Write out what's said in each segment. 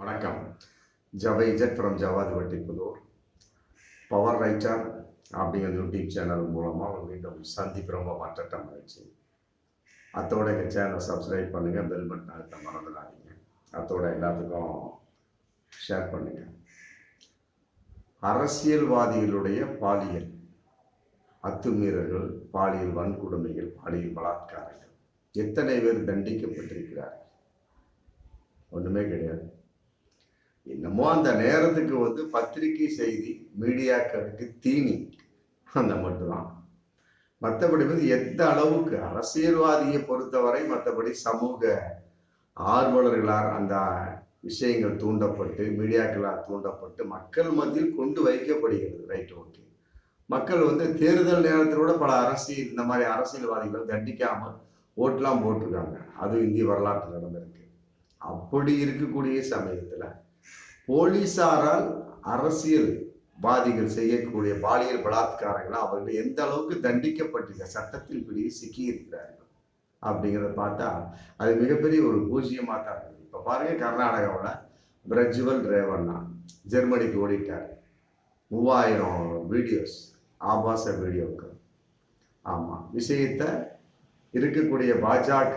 வணக்கம். ஜவைஜட் from Javadi வட்டிப்புதூர். Power writer அப்படிங்கிற YouTube channel மூலமாக மீண்டும் சந்திப்பு ரொம்ப மற்ற மகிழ்ச்சி. அத்தோட எங்கள் சேனலை சப்ஸ்கிரைப் பண்ணுங்கள், பெல் பட்டன் அழுத்த மறந்துடாதீங்க. அத்தோட எல்லாத்துக்கும் ஷேர் பண்ணுங்கள். அரசியல்வாதிகளுடைய பாலியல் அத்துமீறல்கள், பாலியல் வன்கொடுமைகள், பாலியல் பலாத்காரங்கள் எத்தனை பேர் தண்டிக்கப்பட்டிருக்கிறார்கள்? ஒன்றுமே கிடையாது. என்னமோ அந்த நேரத்துக்கு பத்திரிகை செய்தி மீடியாக்களுக்கு தீனி அந்த மட்டும்தான். மற்றபடி எந்த அளவுக்கு அரசியல்வாதியை பொறுத்தவரை மற்றபடி சமூக ஆர்வலர்களால் அந்த விஷயங்கள் தூண்டப்பட்டு மீடியாக்களால் தூண்டப்பட்டு மக்கள் மத்தியில் கொண்டு வைக்கப்படுகிறது. Right, okay. மக்கள் தேர்தல் நேரத்திலோட பல அரசியல் இந்த மாதிரி அரசியல்வாதிகளை தண்டிக்காமல் ஓட்டெல்லாம் போட்டிருக்காங்க. அதுவும் இந்திய வரலாற்று நடந்திருக்கு. அப்படி இருக்கக்கூடிய சமயத்தில் போலீசாரால் அரசியல்வாதிகள் செய்யக்கூடிய பாலியல் பலாத்காரங்களை அவர்கள் எந்த அளவுக்கு தண்டிக்கப்பட்டிருக்க சட்டத்தின் பிடி சிக்கி இருக்கிறார்கள் அப்படிங்கிறத பார்த்தா அது மிகப்பெரிய ஒரு பூஜ்ஜியமாக தான் இருக்குது. இப்போ பாருங்க, கர்நாடகாவில் பிரஜ்வல் ரேவண்ணா ஜெர்மனிக்கு ஓடிட்டார். 3000 வீடியோஸ், ஆபாச வீடியோக்கள். ஆமாம், விஷயத்தை இருக்கக்கூடிய பாஜக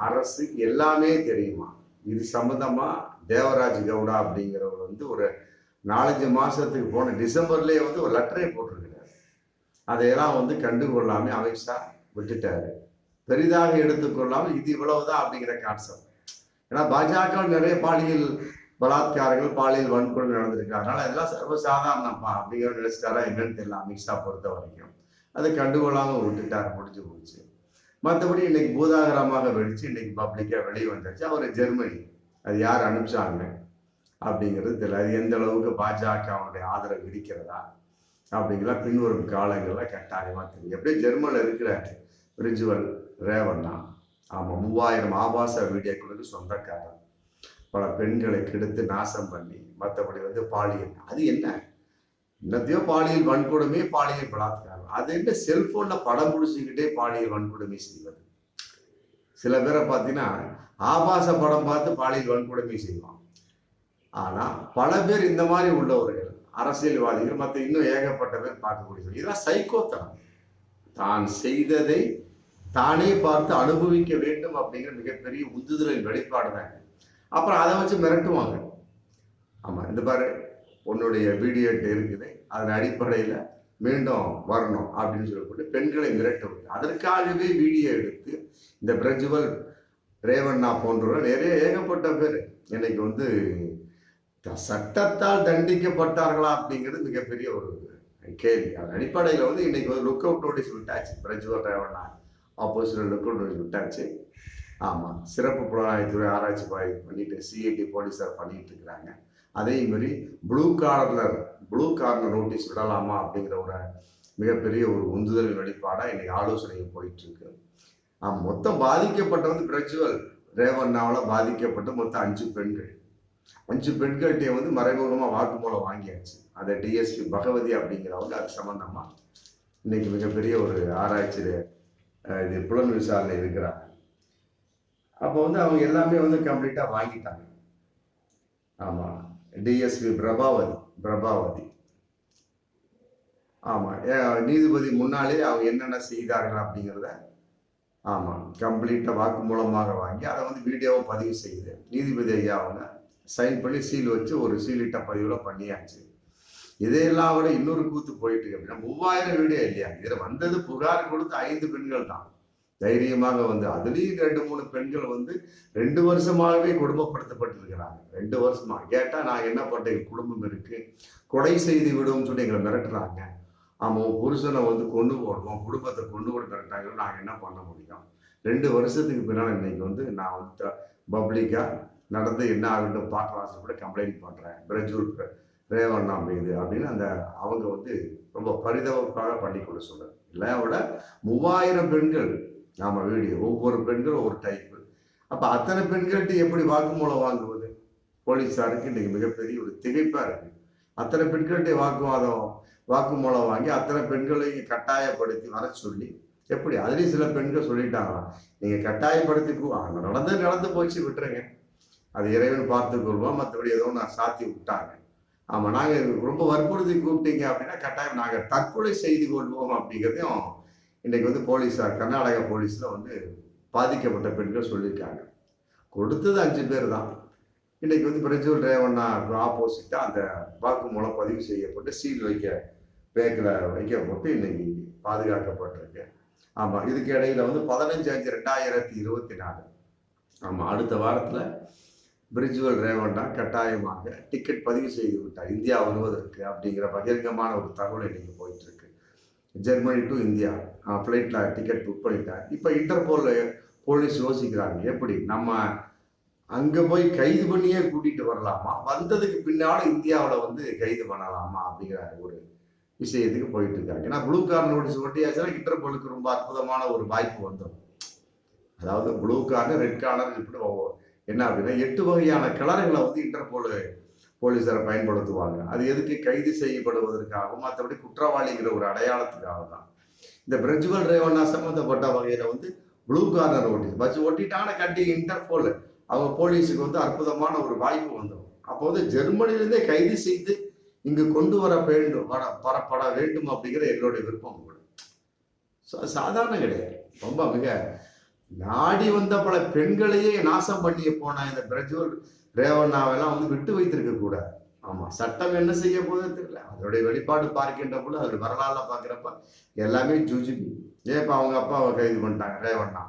அரசு எல்லாமே தெரியுமா? இது சம்பந்தமா தேவராஜ் கவுடா அப்படிங்கிறவர் ஒரு 4-5 மாசத்துக்கு போன டிசம்பர்லேயே ஒரு லெட்டரே போட்டிருக்கிறார். அதையெல்லாம் கண்டுகொள்ளாம அமித்ஷா விட்டுட்டாரு. பெரிதாக எடுத்துக்கொள்ளாமல் இது இவ்வளவுதான் அப்படிங்கிற கான்செப்ட். ஏன்னா பாஜக நிறைய பாலியல் பலாத்காரங்கள், பாலியல் வன்கொடுமை நடந்திருக்கு. அதனால அதெல்லாம் சர்வசாதாரணப்பா அப்படிங்கிற நினைச்சிட்டாரா என்னன்னு தெரியல. அமித்ஷா பொறுத்த வரைக்கும் அதை கண்டுகொள்ளாம விட்டுட்டாரு, முடிஞ்சு போச்சு. மற்றபடி இன்னைக்கு பூதாகரமாக வெடிச்சு இன்னைக்கு பப்ளிக்கா வெளியே வந்துருச்சு. அவர் ஜெர்மனி, அது யார் அனுப்பிச்சாங்க அப்படிங்கிறது தெரியல. அது எந்த அளவுக்கு பாஜகவுடைய ஆதரவு இருக்கிறதா அப்படிங்கிற பின்வரும் காலங்களில் கட்டாயமா தெரியும். எப்படியும் ஜெர்மனில் இருக்கிறாரு பிரஜ்வல் ரேவண்ணா. ஆமாம், 3000 ஆபாச வீடியோக்களுக்கு சொந்தக்காரர். பல பெண்களை கெடுத்து நாசம் பண்ணி மற்றபடி பாலியல், அது என்ன என்னத்தையோ பாலியல் வன்கொடுமை, பாலியல் பலாத்காரம். அது என்ன செல்போன்ல படம் பிடிச்சிக்கிட்டே பாலியல் வன்கொடுமை செய்வது. சில பேரை பார்த்தீங்கன்னா ஆபாச படம் பார்த்து பாலியல் வன்கொடுமை செய்வான். ஆனா பல பேர் இந்த மாதிரி உள்ளவர்கள், அரசியல்வாதிகள், மற்ற இன்னும் ஏகப்பட்ட பேர் பார்க்கக்கூடிய இதெல்லாம் சைக்கோத்தனம். தான் செய்ததை தானே பார்த்து அனுபவிக்க வேண்டும் அப்படிங்கிற மிகப்பெரிய உந்துதலின் வெளிப்பாடு தான். அப்புறம் அதை வச்சு மிரட்டுவாங்க. ஆமா, இந்த பாரு உன்னுடைய வீடியோ இருக்குது, அதன் அடிப்படையில் மீண்டும் வரணும் அப்படின்னு சொல்லப்பட்டு பெண்களை மிரட்டுவது. அதற்காகவே வீடியோ எடுத்து இந்த பிரஜ்வல் ரேவண்ணா போன்றவர்கள் நிறைய ஏகப்பட்ட பேர் இன்னைக்கு சட்டத்தால் தண்டிக்கப்பட்டார்களா அப்படிங்கிறது மிகப்பெரிய ஒரு கேள்வி. அதன் அடிப்படையில் இன்னைக்கு லுக் அவுட் நோட்டீஸ் விட்டாச்சு. Prajwal Revanna opposite look out notice விட்டாச்சு. ஆமாம், சிறப்பு புலனாய்வுத்துறை ஆராய்ச்சி பண்ணிட்டு சிஐடி போலீஸார் பண்ணிட்டு இருக்கிறாங்க. அதே மாதிரி ப்ளூ கார்னர் நோட்டீஸ் விடலாமா அப்படிங்கிற ஒரு மிகப்பெரிய ஒரு உந்துதல் வெளிப்பாடா இன்னைக்கு ஆலோசனை போயிட்டு இருக்கு. மொத்தம் பாதிக்கப்பட்ட பிரஜ்வல் ரேவண்ணாவில் பாதிக்கப்பட்ட மொத்தம் 5 பெண்கள். 5 பெண்கள்கிட்ட மறைமுகமா வாக்குமூலம் வாங்கியாச்சு. அதை டிஎஸ்பி பகவதி அப்படிங்கிறவங்க அது சம்பந்தமா இன்னைக்கு மிகப்பெரிய ஒரு ஆராய்ச்சி இது புலன் விசாரணை இருக்கிறாங்க. அப்போ அவங்க எல்லாமே கம்ப்ளீட்டா வாங்கிட்டாங்க. ஆமா, டிஎஸ்பி பிரபாவதி. ஆமா, நீதிபதி முன்னாலே அவங்க என்னென்ன செய்தார்கள் அப்படிங்கிறத கம்ப்ளீட்டா வாக்குமூலமாக வாங்கி அதை வீடியோவை பதிவு செய்து நீதிபதி ஐயா அவங்க சைன் பண்ணி சீல் வச்சு ஒரு சீலிட்ட பதிவுல பண்ணியாச்சு. இதையெல்லாம் விட இன்னொரு கூத்து போயிட்டு இருக்கு அப்படின்னா 3000 வீடியோ இல்லையா? இதுல வந்தது புகார் கொடுத்து 5 பெண்கள் தான் தைரியமாக அதுலயும் 2-3 பெண்கள் 2 வருஷமாகவே கொடுமைப்படுத்தப்பட்டிருக்கிறாங்க. 2 வருஷமா கேட்டா நான் என்ன பண்றேன், குடும்பம் இருக்கு, கொலை செய்து விடுவோம்னு சொல்லி எங்களை மிரட்டுறாங்க. ஆமா, புருஷனை கொண்டு போடுவோம், குடும்பத்தை கொண்டு போட்டு மிரட்டாங்க. நாங்க என்ன பண்ண முடியும்? 2 வருஷத்துக்கு பின்னால இன்னைக்கு நான் பப்ளிக்கா நடந்து என்ன ஆகுன்னு பார்க்கலாம் கூட கம்ப்ளைண்ட் பண்றேன். பிரஜ்வல் ரேவண்ணா மீது அப்படின்னு அவங்க ரொம்ப பரிதாபமாக பண்ணி கொள்ள சொல்றேன். இல்லை விட 3000 பெண்கள் வீடியோ, ஒவ்வொரு பெண்களும் ஒவ்வொரு டைப்பு. அப்ப அத்தனை பெண்கள்கிட்ட எப்படி வாக்குமூலம் வாங்குவது? போலீஸாருக்கு இன்னைக்கு மிகப்பெரிய ஒரு திகைப்பா இருக்கு. அத்தனை பெண்கள்கிட்ட வாக்குமூலம் வாங்கி அத்தனை பெண்களையும் கட்டாயப்படுத்தி வர சொல்லி எப்படி? அதுலயும் சில பெண்கள் சொல்லிட்டாங்களாம், நீங்க கட்டாயப்படுத்தி நடந்து போச்சு விட்டுருங்க, அது இறைவன் பார்த்துக் கொள்வோம், மற்றபடி ஏதோ நான் சாத்தி விட்டாங்க. ஆமா, நாங்க ரொம்ப வற்புறுத்தி கூப்பிட்டீங்க அப்படின்னா கட்டாயம் நாங்க தற்கொலை செய்து கொள்வோம் அப்படிங்கிறதையும் இன்னைக்கு வந்து போலீஸார் கர்நாடகா போலீஸ்ல வந்து பாதிக்கப்பட்ட பெண்கள் சொல்லியிருக்காங்க. கொடுத்தது 5 பேர் தான். இன்னைக்கு வந்து பிரஜ்வல் ரேவண்ணா ஆப்போசிட்டா அந்த வாக்குமூலம் பதிவு செய்யப்பட்டு சீல் பேக்கில் வைக்கப்பட்டு இன்னைக்கு பாதுகாக்கப்பட்டிருக்கு. ஆமா, இதுக்கு இடையில வந்து 15/5/2024 ஆமா அடுத்த வாரத்துல பிரிஜ்வல் ரேவண்ணா கட்டாயமாக டிக்கெட் பதிவு செய்து விட்டார் இந்தியா வருவதற்கு அப்படிங்கிற பகிரங்கமான ஒரு தகவல் இன்னைக்கு போயிட்டு இருக்கு. ஜெர்மனி டு இந்தியா ஃப்ளைட்ல டிக்கெட் புக் பண்ணிட்டார். இப்போ இன்டர்போல் போலீஸ் யோசிக்கிறாங்க, எப்படி நம்ம அங்க போய் கைது பண்ணியே கூட்டிட்டு வரலாமா, வந்ததுக்கு பின்னாலும் இந்தியாவில் வந்து கைது பண்ணலாமா அப்படிங்கிற ஒரு விஷயத்துக்கு போயிட்டு இருக்காங்க. ஏன்னா ப்ளூ கார்டு நோட்டீஸ் ஒட்டியாச்சுன்னா இன்டர்போலுக்கு ரொம்ப அற்புதமான ஒரு வாய்ப்பு வந்துடும். அதாவது ப்ளூ கார்டு ரெட் கார்னர் இப்படி என்ன அப்படின்னா 8 வகையான கலர்களை வந்து இன்டர்போல் போலீஸாரை பயன்படுத்துவாங்க. அது எதுக்கு, கைது செய்யப்படுவதற்காகவும் மற்றபடி குற்றவாளிங்கிற ஒரு அடையாளத்துக்காக தான். இந்த பிரஜ்வல் ரேவண்ணா சம்பந்தப்பட்ட வகையில வந்து ப்ளூ கார்னர் நோட்டீஸ் வச்சு ஒட்டிட்டான கட்டி இன்டர்போல் அவங்க போலீஸுக்கு வந்து அற்புதமான ஒரு வாய்ப்பு வந்துடும். அப்போ வந்து ஜெர்மனிலிருந்தே கைது செய்து இங்கு கொண்டு வரப்பட வேண்டும் அப்படிங்கிற எங்களுடைய விருப்பம் கூட. சாதாரண கிடையாது, ரொம்ப மிக நாடி வந்த பல பெண்களையே நாசம் பண்ணிய போன இந்த பிரஜ்வல் ரேவண்ணாவெல்லாம் வந்து விட்டு வைத்திருக்க கூடாது. ஆமா, சட்டம் என்ன செய்ய போதே தெரியல. அதனுடைய வெளிப்பாடு பார்க்கின்ற போது அதோட வரலாறுல பாக்குறப்ப எல்லாமே ஜுஜிபி. ஏன் இப்ப அவங்க அப்பாவை கைது பண்ணிட்டாங்க, ரேவண்ணா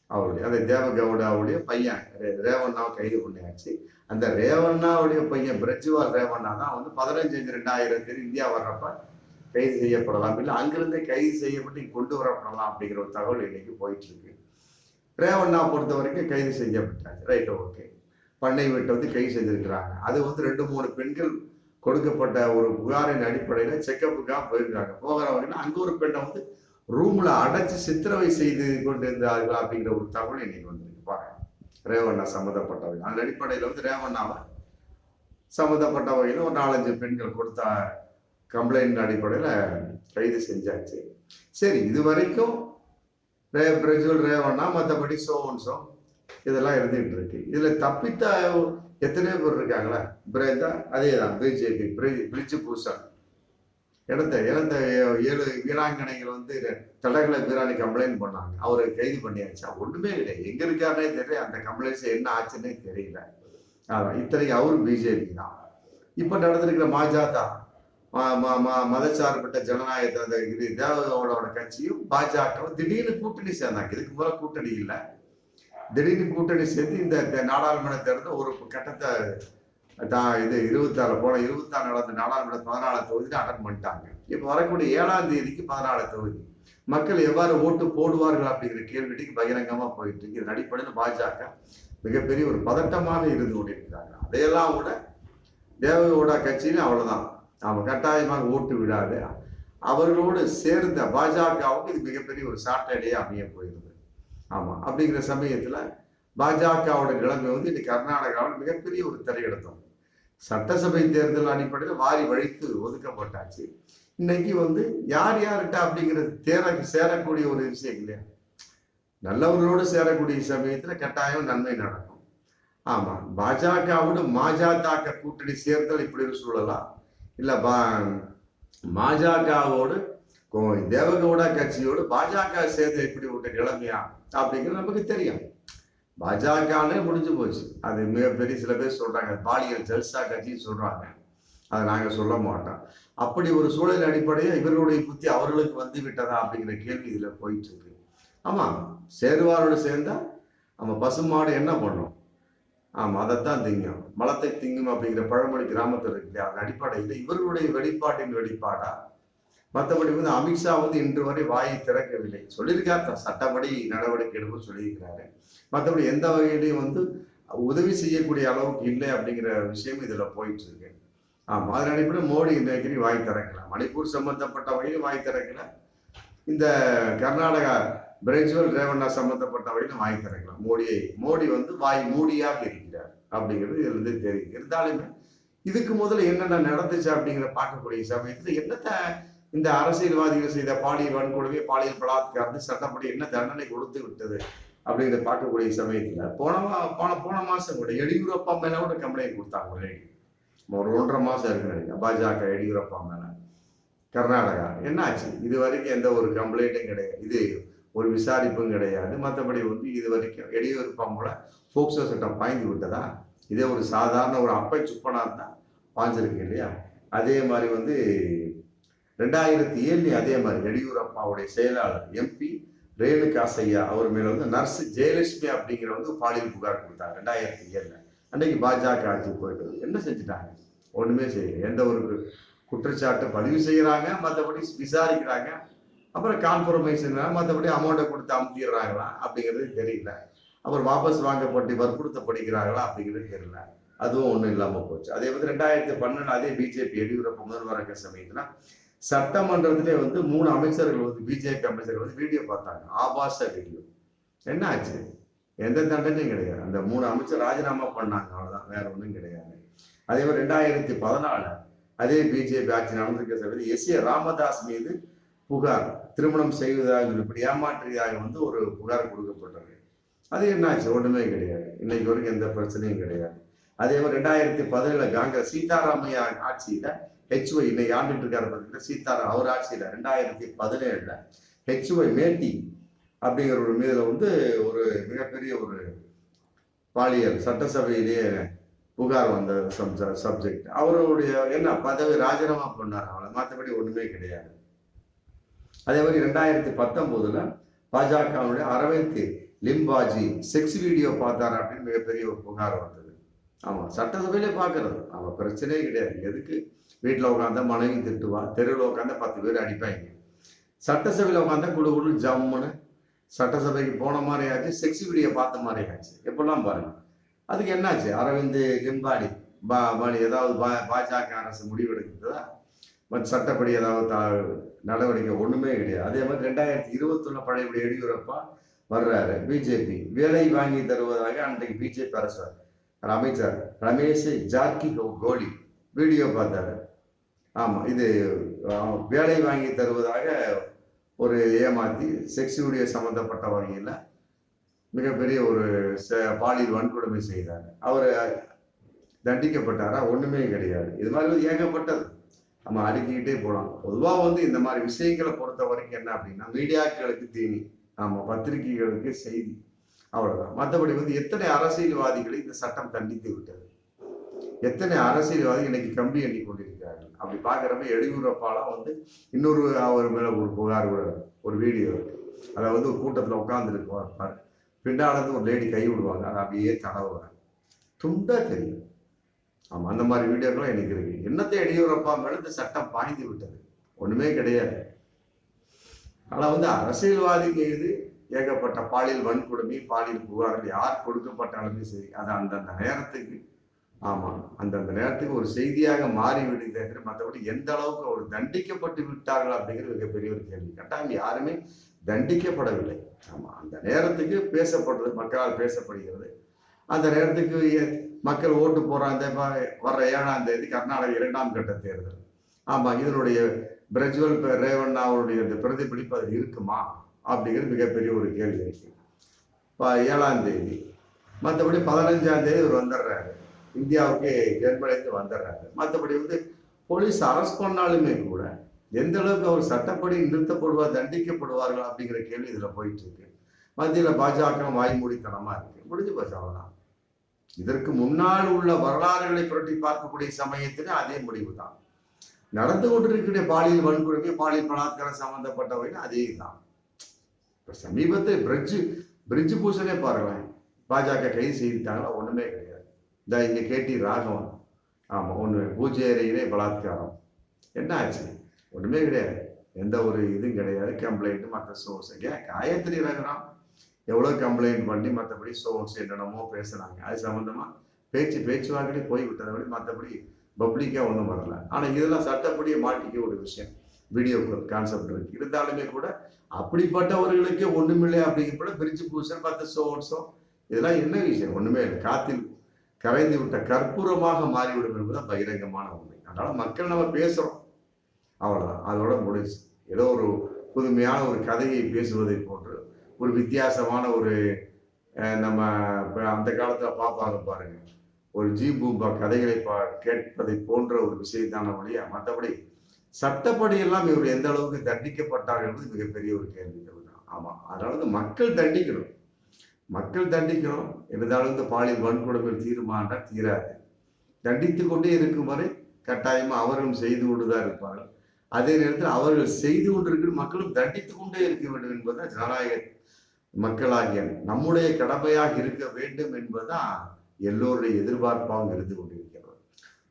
அவருடைய அந்த தேவகவுடாவுடைய பையன் ரேவண்ணாவை கைது பண்ணியாச்சு. அந்த ரேவண்ணாவுடைய பையன் பிரஜ்வால் ரேவண்ணா தான் வந்து 15/5/2020 இந்தியா வர்றப்ப கைது செய்யப்படலாம், இல்லை அங்கிருந்தே கைது செய்யப்பட்டு கொண்டு வரப்படலாம் அப்படிங்கிற ஒரு தகவல் இன்னைக்கு போயிட்டு இருக்கு. ரேவண்ணா பொறுத்த வரைக்கும் கைது செய்யப்பட்டாச்சு, ரைட், ஓகே. பண்ணை வீட்டை வந்து கைது செய்திருக்கிறாங்க. அது வந்து 2-3 பெண்கள் கொடுக்கப்பட்ட ஒரு புகாரின் அடிப்படையில் செக்கப்புக்காக போயிருக்காங்க. போகிற வகையில் அங்கே ஒரு பெண்ணை வந்து ரூம்ல அடைச்சு சித்திரவை செய்து கொண்டிருந்தார்கள் அப்படிங்கிற ஒரு தகவல் இன்னைக்கு வந்துருக்கு பாருங்க. ரேவண்ணா சம்மந்தப்பட்டவங்க அந்த அடிப்படையில் வந்து ரேவண்ணாவை சம்மந்தப்பட்ட வகையில் ஒரு 4-5 பெண்கள் கொடுத்த கம்ப்ளைண்ட் அடிப்படையில் கைது செஞ்சாச்சு. சரி, இது வரைக்கும் பிரஜ்வல் ரேவண்ணா மற்றபடி சோன்சோ இதெல்லாம் இருந்துகிட்டு இருக்கு. இதுல தப்பித்த எத்தனையோ பேர் இருக்காங்களா, அதே தான் பிஜேபி பிரிட்ஜ் பூசன் இழந்த 7 வீராங்கனைகள் வந்து தடகள வீராணி கம்ப்ளைண்ட் பண்ணாங்க, அவரை கைது பண்ணியாச்சு. ஒண்ணுமே கிடையாது, எங்க இருக்காருன்னே தெரியல, அந்த கம்ப்ளைண்ட்ஸ் என்ன ஆச்சுன்னே தெரியல. அதான் இத்தனைக்கு அவரு பிஜேபி தான். இப்ப நடந்திருக்கிற மாஜாதா மதச்சார்பற்ற ஜனநாயகத்தை அந்த தேவகவுடாவோட கட்சியும் பாஜகவும் திடீர்னு கூட்டணி சேர்ந்தாங்க. இதுக்கு மேல கூட்டணி இல்லை, திடீர்னு கூட்டணி சேர்ந்து இந்த நாடாளுமன்ற தேர்தல் ஒரு கட்டத்தை இது 26 போன 26 நடந்த நாடாளுமன்ற 14 தொகுதி அட்டன் பண்ணிட்டாங்க. இப்ப வரக்கூடிய 7ஆம் தேதிக்கு 14 தொகுதி மக்கள் எவ்வாறு ஓட்டு போடுவார்கள் அப்படிங்கிற கேள்விக்கு பகிரங்கமா போயிட்டு இருக்கு. இதன் அடிப்படையில் பாஜக மிகப்பெரிய ஒரு பதட்டமாக இருந்து கொண்டிருக்கிறாங்க. அதையெல்லாம் கூட தேவகவுடா கட்சியிலும் அவ்வளவுதான், நாம கட்டாயமாக ஓட்டு விடாது. அவர்களோடு சேர்ந்த பாஜகவுக்கு இது மிகப்பெரிய ஒரு சாட்டர்டே அமைய போயிருது. ஆமா, அப்படிங்கிற சமயத்துல பாஜகவோட நிலைமை வந்து இன்னைக்கு கர்நாடகாவில் மிகப்பெரிய ஒரு திரையிடத்தம். சட்டசபை தேர்தல் அடிப்படையில் வாரி வழித்து ஒதுக்கப்பட்டாச்சு. இன்னைக்கு வந்து யார் யார்கிட்ட அப்படிங்கிறது சேரக்கூடிய ஒரு விஷயம் இல்லையா, நல்லவர்களோடு சேரக்கூடிய சமயத்துல கட்டாயம் நன்மை நடக்கும். ஆமா, பாஜகவோட மாஜாதாக்க கூட்டணி சேர்த்தல் இப்படி ஒரு சூழலாம், இல்ல மாஜகவோடு தேவகவுடா கட்சியோடு பாஜக சேர்ந்து இப்படி ஒரு நிலைமையா அப்படிங்கிறது நமக்கு தெரியும். பாஜகனே முடிஞ்சு போச்சு, அது மிகப்பெரிய சில பேர் சொல்றாங்க பாலியல் ஜல்சா கட்சின்னு சொல்றாங்க, அதை நாங்க சொல்ல மாட்டோம். அப்படி ஒரு சூழல் அடிப்படையில் இவர்களுடைய புத்தி அவர்களுக்கு வந்து விட்டதா அப்படிங்கிற கேள்வி இதுல போயிட்டு இருக்கு. ஆமா, சேருவாரோடு சேர்ந்தா நம்ம பசுமாடு என்ன பண்ணும், ஆமா அதைத்தான் திங்கும், மலத்தை திங்கும் அப்படிங்கிற பழமொழி கிராமத்தில் இருக்கு. அதன் அடிப்படையில் இவர்களுடைய வெளிப்பாட்டின் வெளிப்பாடா, மற்றபடி வந்து அமித்ஷா வந்து இன்று வரை வாயை திறக்கவில்லை. சொல்லியிருக்காரு சட்டப்படி நடவடிக்கை எடுக்கும் சொல்லியிருக்கிறாரு, மற்றபடி எந்த வகையிலையும் வந்து உதவி செய்யக்கூடிய அளவுக்கு இல்லை அப்படிங்கிற விஷயம் இதுல போயிட்டு இருக்கு. ஆமா, அதன் அடிப்படையில் மோடி இன்றைக்கு வாய் திறக்கல, மணிப்பூர் சம்பந்தப்பட்ட வகையில் வாய் திறக்கல, இந்த கர்நாடகா பிரஜ்வல் ரேவண்ணா சம்பந்தப்பட்ட வகையில் வாய் திறக்கலாம். மோடி வந்து வாய் மூடியாக இருக்கிறார் அப்படிங்கிறது இதுல இருந்து தெரியும். இருந்தாலுமே இதுக்கு முதல்ல என்னென்ன நடந்துச்சு அப்படிங்கிற பார்க்கக்கூடிய சமயத்துல என்னத்த இந்த அரசியல்வாதிகள் செய்த பாலியல் வன்கொடுமை பாலியல் பலாத்காரத்து சட்டப்படி என்ன தண்டனை கொடுத்து விட்டது அப்படிங்கிறத பார்க்கக்கூடிய சமயத்துல போன மாசம் கூட எடியூரப்பா மேல கூட கம்ப்ளைண்ட் கொடுத்தாங்க ஒரு 1.5 மாசம் இருக்குன்னு நினைக்கிறேன். பாஜக எடியூரப்பா மேல கர்நாடகா என்ன ஆச்சு? இது வரைக்கும் எந்த ஒரு கம்ப்ளைண்ட்டும் கிடையாது, இது ஒரு விசாரிப்பும் கிடையாது. மற்றபடி வந்து இது வரைக்கும் எடியூரப்பா மூல போக்சோ சட்டம் பாய்ந்து விட்டதா? இதே ஒரு சாதாரண ஒரு அப்பை சுப்பனா தான் பாஞ்சிருக்கு இல்லையா? அதே மாதிரி வந்து 2007 அதே மாதிரி எடியூரப்பாவுடைய செயலாளர் எம்பி ரேணுகா சையா அவர் மேல வந்து நர்ஸ் ஜெயலட்சுமி அப்படிங்கிற வந்து பாலியல் புகார் கொடுத்தாங்க 2007. அன்னைக்கு பாஜக ஆட்சி போயிட்டு என்ன செஞ்சுட்டாங்க? ஒண்ணுமே செய்யல. எந்த ஒரு குற்றச்சாட்டு பதிவு செய்யறாங்க, மற்றபடி விசாரிக்கிறாங்க, அப்புறம் கான்ஃபர்மேஷன், மற்றபடி அமௌண்ட்டை கொடுத்து அமுத்திடுறாங்களா அப்படிங்கிறது தெரியல. அப்புறம் வாபஸ் வாங்கப்பட்டு வற்புறுத்தப்படுகிறார்களா அப்படிங்கிறது தெரியல. அதுவும் ஒன்றும் இல்லாமல் போச்சு. அதே வந்து 2012 அதே பிஜேபி எடியூரப்பா முதல்வராக இருக்கிற சமயத்துல சட்டமன்றத்திலே வந்து 3 அமைச்சர்கள் வந்து பிஜேபி அமைச்சர்கள் வந்து வீடியோ பார்த்தாங்க, ஆபாச வீடியோ. என்ன ஆச்சு? எந்த தண்டனையும் கிடையாது. அந்த 3 அமைச்சர் ராஜினாமா பண்ணாங்க, அவ்வளவுதான், வேற ஒன்றும் கிடையாது. அதே மாதிரி 2014 அதே பிஜேபி ஆட்சி நடந்திருக்கிற சமயத்தில் எஸ்.ஏ. ராமதாஸ் மீது புகார், திருமணம் செய்வதாக இப்படி ஏமாற்றியதாக வந்து ஒரு புகார் கொடுக்கப்பட்டது. அது என்னாச்சு? ஒன்றுமே கிடையாது. இன்னைக்கு வரைக்கும் எந்த பிரச்சனையும் கிடையாது. அதே மாதிரி 2017 காங்கிரஸ் சீதாராமையா ஆட்சியில ஹெச்ஒய் இன்னைக்கு ஆண்டுட்டு இருக்காரு பார்த்தீங்கன்னா சீதாராம், அவர் ஆட்சியில 2017 ஹெச்ஒய் மேட்டி அப்படிங்கிற ஒரு மீதுல வந்து ஒரு மிகப்பெரிய ஒரு பாலியல் சட்டசபையிலேயே புகார் வந்த சப்ஜெக்ட். அவருடைய என்ன பதவி ராஜினாமா பண்ணார், அவளை மற்றபடி ஒண்ணுமே கிடையாது. அதே மாதிரி 2019 பாஜகவுடைய அரவிந்த் லிம்பாஜி செக்ஸ் வீடியோ பார்த்தாரு அப்படின்னு மிகப்பெரிய ஒரு புகார் வந்தது. ஆமா, சட்டசபையிலே பார்க்கறது, ஆமா, பிரச்சனையே கிடையாது. எதுக்கு வீட்டில் உட்காந்தா மனைவி திட்டுவா, தெருவில் உட்காந்தா 10 பேர் அடிப்பாங்க, சட்டசபையில் உட்காந்தா குழு ஜம்முன்னு சட்டசபைக்கு போன மாதிரி ஆச்சு, செக்ஸ் வீடியோ பார்த்த மாதிரி ஆச்சு. எப்பெல்லாம் பாருங்க. அதுக்கு என்னாச்சு? அரவிந்த் லிம்பாடி ஏதாவது பாஜக அரசு முடிவெடுக்கிறதா? மற்ற சட்டப்படி ஏதாவது நடவடிக்கை? ஒண்ணுமே கிடையாது. அதே மாதிரி 2021 பழையபடி எடியூரப்பா வர்றாரு, பிஜேபி வேலை வாங்கி தருவதாக அன்றைக்கு பிஜேபி அரசு அமைச்சர் ரமேஷ் ஜார்கிஹோலி வீடியோ பார்த்தாரு. ஆமா, இது வேலை வாங்கி தருவதாக ஒரு ஏமாத்தி செக்ஸ் வீடியோ சம்பந்தப்பட்ட வகையில் மிகப்பெரிய ஒரு பாலியல் வன்கொடுமை செய்தார். அவர் தண்டிக்கப்பட்டாரா? ஒண்ணுமே கிடையாது. இது மாதிரி ஏகப்பட்டது நம்ம அடுக்கிக்கிட்டே போகலாம். பொதுவாக வந்து இந்த மாதிரி விஷயங்களை பொறுத்த வரைக்கும் என்ன அப்படின்னா, மீடியாக்களுக்கு தீனி, ஆமா, பத்திரிகைகளுக்கு செய்தி, அவ்வளவுதான். மற்றபடி வந்து எத்தனை அரசியல்வாதிகளை இந்த சட்டம் தண்டித்து விட்டது, எத்தனை அரசியல்வாதி இன்னைக்கு கம்பி எண்ணி கொண்டிருக்கிறார்கள். அப்படி பாக்குறப்ப எடியூரப்பாலாம் வந்து இன்னொரு அவர் மேல ஒரு புகார் கூட ஒரு வீடியோ இருக்கு. அதாவது ஒரு கூட்டத்துல உட்கார்ந்து இருப்பார், பின்னாலந்து ஒரு லேடி கை விடுவாங்க, அதை அப்படியே தடவுறாங்க, துண்டா தெரியும். ஆமா, அந்த மாதிரி வீடியோக்களும் எனக்கு இருக்கு. என்னத்தை எடியூரப்பா மேல இந்த சட்டம் பாய்ந்து விட்டது? ஒண்ணுமே கிடையாது. ஆனா வந்து அரசியல்வாதி மீது ஏகப்பட்ட பாலியல் வன்கொடுமை, பாலியல் புகார்கள் யார் கொடுக்கப்பட்டாலுமே சரி, அது அந்தந்த நேரத்துக்கு, ஆமா, அந்தந்த நேரத்துக்கு ஒரு செய்தியாக மாறி விடுகிறது. மற்றபடி எந்த அளவுக்கு அவர் தண்டிக்கப்பட்டு விட்டார்கள் அப்படிங்கிறது மிகப்பெரிய ஒரு கேள்வி. கட்டாயம் யாருமே தண்டிக்கப்படவில்லை. ஆமா, அந்த நேரத்துக்கு பேசப்படுறது, மக்களால் பேசப்படுகிறது. அந்த நேரத்துக்கு மக்கள் ஓட்டு போறாங்க. வர்ற 7ஆம் தேதி கர்நாடக 2ஆம் கட்ட தேர்தல். ஆமா, இதனுடைய பிரஜ்வல் ரேவண்ணா அவருடைய அந்த பிரதிபலிப்பு அது இருக்குமா அப்படிங்கிறது மிகப்பெரிய ஒரு கேள்வி இருக்கு. 7ஆம் தேதி, மற்றபடி 15ஆம் தேதி அவர் வந்துடுறாரு, இந்தியாவுக்கு ஜெர்மனிக்கு வந்துடுறாரு. மற்றபடி வந்து போலீஸ் அரெஸ்ட் பண்ணாலுமே கூட எந்த அளவுக்கு அவர் சட்டப்படி நிறுத்தப்படுவார், தண்டிக்கப்படுவார்கள் அப்படிங்கிற கேள்வி இதுல போயிட்டு இருக்கு. மத்தியில பாஜக வாய்மூடித்தனமா இருக்கு. முடிஞ்சு போச்சு, அவ்வளவுதான். இதற்கு முன்னால் உள்ள வரலாறுகளை புரட்டி பார்க்கக்கூடிய சமயத்துல அதே முடிவு தான் நடந்து கொண்டிருக்கிற. பாலியல் வன்கொடுமை, பாலியல் பலாத்காரம் சம்பந்தப்பட்டவைன்னு அதே தான். இப்ப சமீபத்தில் பிரிட்ஜ் பூசனே பாருங்களேன், பாஜக கைது செய்துட்டாங்களா? ஒண்ணுமே கிடையாது. இந்த இங்க கேட்டி ராகவன், ஆமா, ஒண்ணு பூஜை அறையிலே பலாத்காரம். என்ன ஆச்சு? ஒண்ணுமே கிடையாது. எந்த ஒரு இதுவும் கிடையாது. கம்ப்ளைண்ட் மற்ற சோர்ஸ், காயத்ரி ரகுராம் எவ்வளவு கம்ப்ளைண்ட் பண்ணி மற்றபடி சோர்ஸ் என்னென்னமோ பேசுறாங்க. அது சம்பந்தமா பேச்சுவாக்கிலே போய் விட்டதை மற்றபடி பப்ளிக்கா ஒன்றும் வரல. ஆனா இதெல்லாம் சட்டப்படியே மாட்டிக்க ஒரு விஷயம், வீடியோ கான்செப்ட் இருக்கு. இருந்தாலுமே கூட அப்படிப்பட்டவர்களுக்கே ஒண்ணுமில்லை அப்படிங்கிற பிரிட்ஜ் பூசல் 10 சோர்ஸோ இதெல்லாம் என்ன விஷயம்? ஒண்ணுமே இல்லை. காத்தில் கரைந்து விட்ட கற்பூரமாக மாறிவிடும் என்பதுதான் பகிரங்கமான உண்மை. அதனால மக்கள் நம்ம பேசுறோம், அவ்வளவுதான், அதோட முடிச்சு. ஏதோ ஒரு புதுமையான ஒரு கதையை பேசுவதை போன்று ஒரு வித்தியாசமான ஒரு நம்ம இப்போ அந்த காலத்துல பார்ப்பாங்க பாருங்க, ஒரு ஜி பூம்பா கதைகளை கேட்பதை போன்ற ஒரு விஷயத்தான ஒழிய மற்றபடி சட்டப்படி எல்லாம் இவர் எந்த அளவுக்கு தண்டிக்கப்பட்டார் என்பது மிகப்பெரிய ஒரு கேள்விகள் தான். ஆமா, அதனால மக்கள் தண்டிக்கணும், மக்கள் தண்டிக்கணும். இருந்தாலும் இந்த பாலியல் வன்கொடுமைகள் தீருமானா தீராது. தண்டித்து கொண்டே இருக்கும் வரை கட்டாயமா அவர்களும் செய்து கொண்டுதான் இருப்பார்கள். அதே நேரத்தில் அவர்கள் செய்து கொண்டிருக்கிற மக்களும் தண்டித்து கொண்டே இருக்க வேண்டும் என்பதுதான் ஜனநாயக மக்களாகிய நம்முடைய கடமையாக இருக்க வேண்டும் என்பதுதான் எல்லோருடைய எதிர்பார்ப்பாகவும் இருந்து கொண்டிருக்கிறது.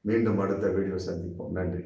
மீண்டும் அடுத்த வீடியோ சந்திப்போம். நன்றி.